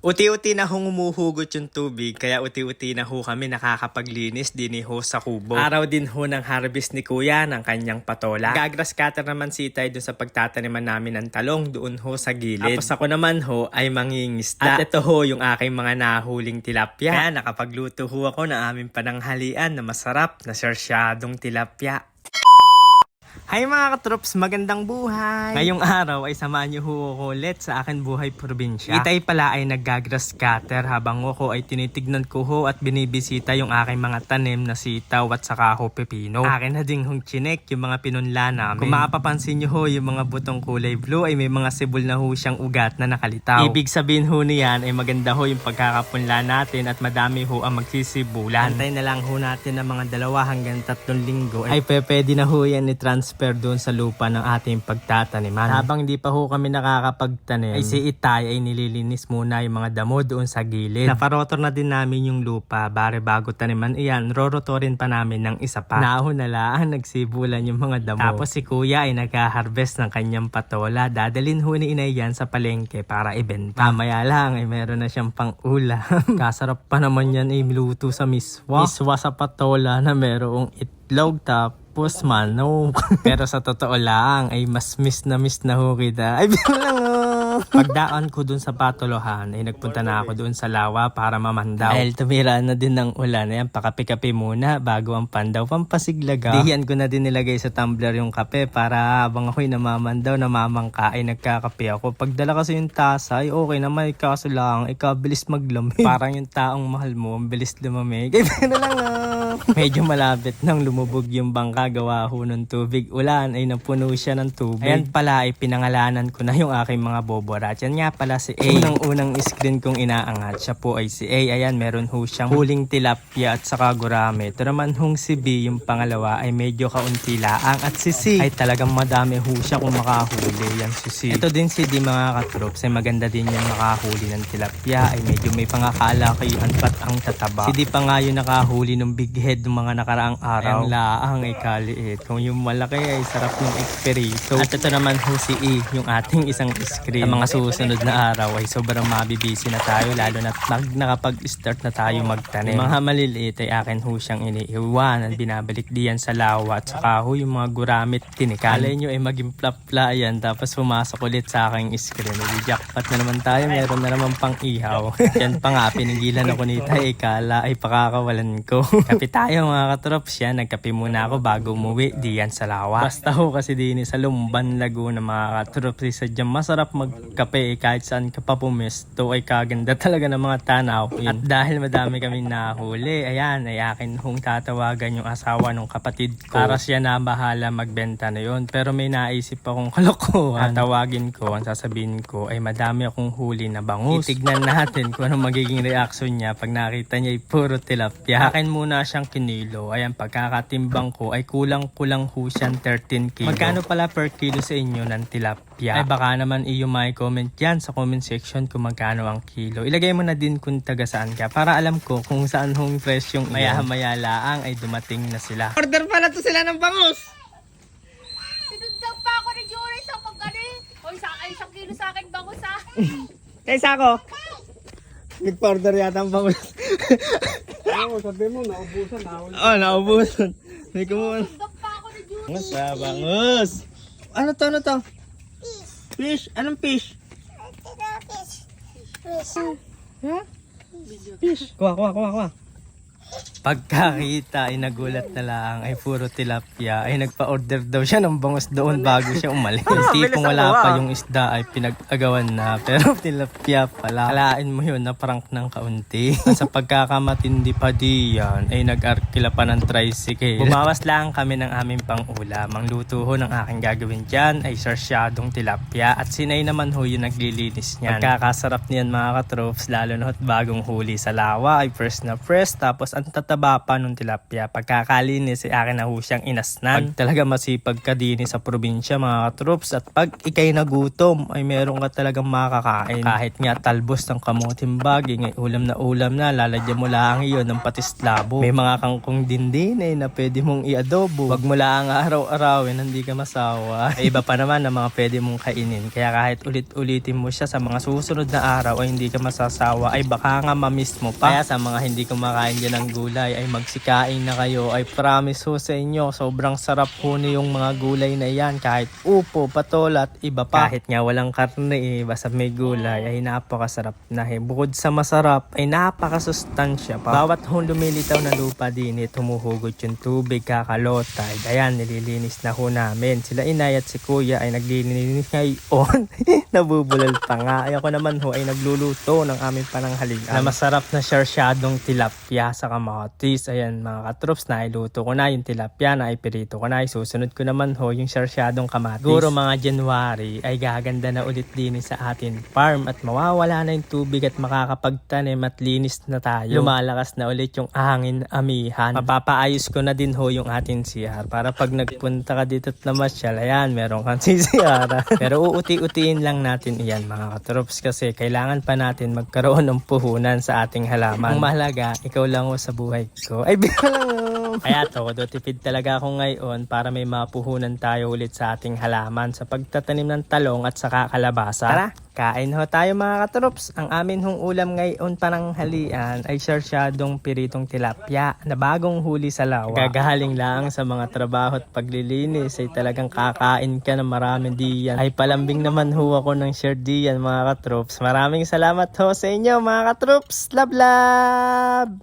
Uti-uti na hong umuhugot yung tubig, kaya uti-uti na ho kami nakakapaglinis din ho sa kubo. Araw din ho ng harvest ni Kuya ng kanyang patola. Gagras cutter naman si Itay doon sa pagtataniman namin ng talong doon ho sa gilid. Tapos ako naman ho ay mangingisda. At ito ho yung aking mga nahuling tilapia. Kaya nakapagluto ho ako ng aming pananghalian na masarap na sarsyadong tilapia. Hi mga katrops, magandang buhay! Ngayong araw ay samahan niyo ho ako ulit sa akin buhay probinsya. Itay pala ay naggagrass cutter habang ako ay tinitignan ko ho at binibisita yung aking mga tanim na sitaw at saka ho pepino. Akin na ding hong chinek yung mga pinunla namin. Kung mapapansin niyo ho yung mga butong kulay blue ay may mga sibol na ho siyang ugat na nakalitaw. Ibig sabihin ho niyan ay maganda ho yung pagkakapunla natin at madami ho ang magsisibulan. Antay na lang ho natin ng mga 2 hanggang 3 linggo ay pwede na ho yan i-transfer doon sa lupa ng ating pagtataniman. Habang di pa ho kami nakakapagtanim, ay si Itay ay nililinis muna yung mga damo doon sa gilid. Naparotor na din namin yung lupa, bare bago taniman iyan, rorotorin pa namin ng isa pa. Naho na lang, nagsibulan yung mga damo. Tapos si Kuya ay nag-harvest ng kanyang patola. Dadalhin ho ni Inay yan sa palengke para ibenta. Mamaya lang ay meron na siyang pang-ulam. Kasarap pa naman yan ay luto sa miswa. Miswa sa patola na merong itlog tapos manok. Pero sa totoo lang ay mas miss na ho kita. Ay bilang pagdaan ko dun sa patolohan ay nagpunta na ako dun sa lawa para mamandaw. Dahil tumira na din ng ulan, ayan, pakape-kape muna bago ang pandaw, pampasiglaga. Diyan ko na din nilagay sa tumbler yung kape para habang ako'y namamandaw, namamangka ay nagkakape ako. Pagdala kasi yung tasa ay okay naman, kaso lang ikabilis maglamig. Parang yung taong mahal mo, ang bilis lumamig. Ay pero lang medyo malapit nang lumubog yung bangka gawa ho ng tubig. Ulan ay napuno siya ng tubig. Ayan pala ay pinangalanan ko na yung aking mga boborat. Yan nga pala si A. Unang screen kong inaangat. Siya po ay si A. Ayan, meron ho siyang huling tilapia at saka gurame. Ito naman hong si B, yung pangalawa ay medyo kaunti laang. At si C ay talagang madami ho siya kung makahuli. Yan si C. Ito din si D mga katrops ay maganda din yung makahuli ng tilapia. Ay medyo may pangakalakayuan pat ang tataba. Si D pa nga yung nakahuli ng big head ng mga nakaraang araw. Ayan laang ay kaliit. Kung yung malaki ay sarap ng eksperiso. At ito naman ho si E, yung ating isang screen. Sa mga susunod na araw ay sobrang mabibisi na tayo lalo na nakapag-start na tayo magtanim. Yung mga maliliit ay akin ho siyang iniiwan at binabalik diyan sa lawa at saka ho yung mga guramit tinikan. Alay nyo ay maging plapla yan tapos pumasok ulit sa aking screen. Jackpot na naman tayo, meron na naman pang ihaw. Yan pa nga, pinigilan ako ni Tay, kala ay pakakawalan ko. Kape tayo mga katrops yan, nagkape muna ako bago umuwi diyan sa lawa. Basta ho kasi din sa Lumban, Laguna mga katrops, sadyang masarap magkape kahit saan ka pa pumesto ay kaganda talaga ng mga tanaw. At dahil madami kaming nahuli, ayan, ay akin hong tatawagan yung asawa ng kapatid ko para siya na bahala magbenta na yun. Pero may naisip akong kalokohan. Tawagin ko, ang sasabihin ko ay madami akong huli na bangus. Itignan natin kung anong magiging reaction niya pag nakita niya ay puro tilapia. Akin muna siyang kinilo. Ayan, pagkakatimbang ko ay kulang-kulang ho siyang 13 kilo. Magkano pala per kilo sa inyo ng tilapia? Ay baka naman iyo may comment yan sa comment section kung magkano ang kilo. Ilagay mo na din kung taga saan ka para alam ko kung saan hong fresh yung maya-maya laang ay dumating na sila. Order pala to sila ng bangus! Sinundag pa ako ni Jory sa pagkani. Hoy, ay 1 kilo sa akin bangus ha. Kaysa ako? Nag-order yata ang bangus. Oo, sabi mo, naubusan. Oh, naubusan. May kumuha. Sinundag pa ako ni Jory. Bangus ah, bangus! Ano to, ano to? Fish? Anong fish? Huh? Fish. Kuha. Pagkakita ay nagulat na lang ay puro tilapia ay nagpa-order daw siya ng bangus doon bago siya umalis. Tipong wala pa yung isda ay pinag-agawan na pero tilapia pala. Kalain mo yun na prank ng kaunti. Sa pagkakamatindi pa diyan ay nag-arkila pa ng tricycle. Bumawas lang kami ng aming pang-ulam. Ang luto ho ng aking gagawin dyan ay sarsyadong tilapia at sinay naman ho yung naglilinis niyan. Pagkakasarap niyan mga katrops lalo na bagong huli sa lawa ay fresh na fresh tapos ang tataba pa nung tilapia. Pagkakalinis ay akin na ho siyang inasnan. Pag talaga masipag ka din sa probinsya mga katrops at pag ikay nagutom ay meron ka talagang makakain. Kahit nga talbos ng kamuting baging ay ulam na lalagyan mo lang iyon ng patis labo. May mga kangkong din na pwede mong i-adobo. Wag mo lang araw-arawin, hindi ka masawa. Ay iba pa naman na mga pwede mong kainin. Kaya kahit ulit-ulitin mo siya sa mga susunod na araw ay hindi ka masasawa, ay baka nga mamiss mo pa. Kaya sa mga hindi kumakain dyan ng gulay ay magsikain na kayo. Ay promise ho sa inyo, sobrang sarap ho na yung mga gulay na yan. Kahit upo, patola at iba pa. Kahit nga walang karne basta may gulay ay napakasarap na Bukod sa masarap ay napakasustansya pa. Bawat ho lumilitaw na lupa din tumuhugot yung tubig kakalotay. Ayan, nililinis na ho namin. Sila inay at si kuya ay naglilinis ngayon. Nabubulal pa nga. Ay ako naman ho ay nagluluto ng aming pananghalian na masarap na sarsyadong tilapia sa kamatis. Ayan mga katrops, na iluto ko na yung tilapia, na ipirito ko na. Susunod ko naman ho yung sarsyadong kamatis. Siguro mga January ay gaganda na ulit din sa atin farm at mawawala na yung tubig at makakapagtanim at linis na tayo. Lumalakas na ulit yung hangin amihan. Mapapaayos ko na din ho yung ating CR para pag nagpunta ka dito at namasyal, ayan, meron kang CR. Pero uuti-utiin lang natin iyan mga katrops kasi kailangan pa natin magkaroon ng puhunan sa ating halaman. Ang mahalaga, ikaw lang ho sa buhay ko. Ay, bigla lang. Kaya tipid talaga ako ngayon para may mapuhunan tayo ulit sa ating halaman sa pagtatanim ng talong at saka kalabasa. Tara, kain ho tayo mga katrops. Ang amin hong ulam ngayon pananghalian ay sarsyadong piritong tilapia na bagong huli sa lawa. Gagaling lang sa mga trabaho at paglilinis ay talagang kakain ka na marami diyan. Ay palambing naman ho ako ng share diyan mga katrops. Maraming salamat ho sa inyo mga katrops. Love love!